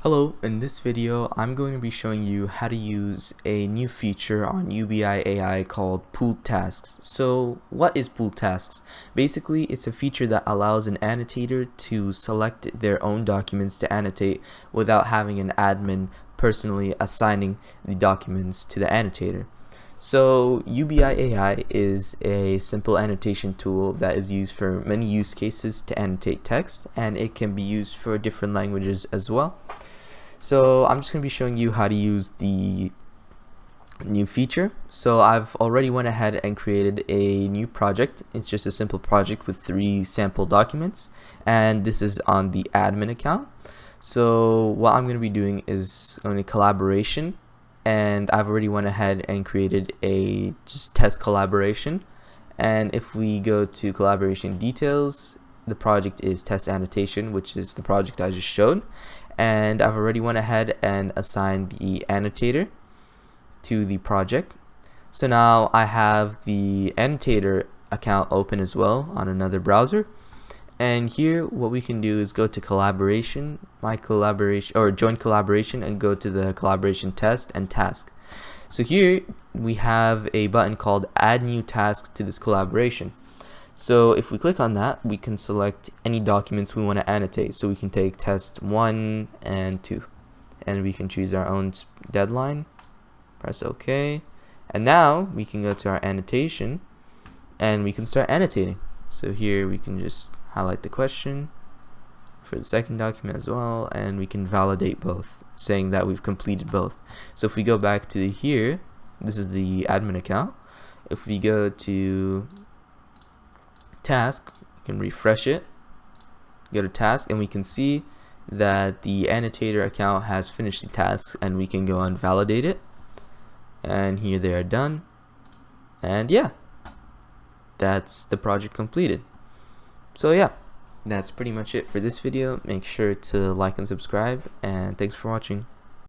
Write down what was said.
Hello, in this video I'm going to be showing you how to use a new feature on UBIAI called pooled tasks. So what is pooled tasks? Basically it's a feature that allows an annotator to select their own documents to annotate without having an admin personally assigning the documents to the annotator. So UBIAI is a simple annotation tool that is used for many use cases to annotate text, and it can be used for different languages as well. So I'm just going to be showing you how to use the new feature. So I've already went ahead and created a new project. It's just a simple project with 3 sample documents, and this is on the admin account. So what I'm going to be doing is going to collaboration, and I've already went ahead and created a just test collaboration. And if we go to collaboration details, the project is test annotation, which is the project I just showed. And I've already went ahead and assigned the annotator to the project. So now I have the annotator account open as well on another browser. And here what we can do is go to collaboration, my collaboration, or join collaboration, and go to the collaboration test and task. So here we have a button called add new task to this collaboration. So if we click on that, we can select any documents we want to annotate. So we can take test 1 and 2, and we can choose our own deadline, press OK, and now we can go to our annotation and we can start annotating. So here we can just highlight the question for the second document as well, and we can validate both, saying that we've completed both. So if we go back to here, this is the admin account. If we go to task, we can refresh it, go to task, and we can see that the annotator account has finished the task, and we can go and validate it, and here they are done. And yeah, that's the project completed. So yeah, that's pretty much it for this video. Make sure to like and subscribe, and thanks for watching.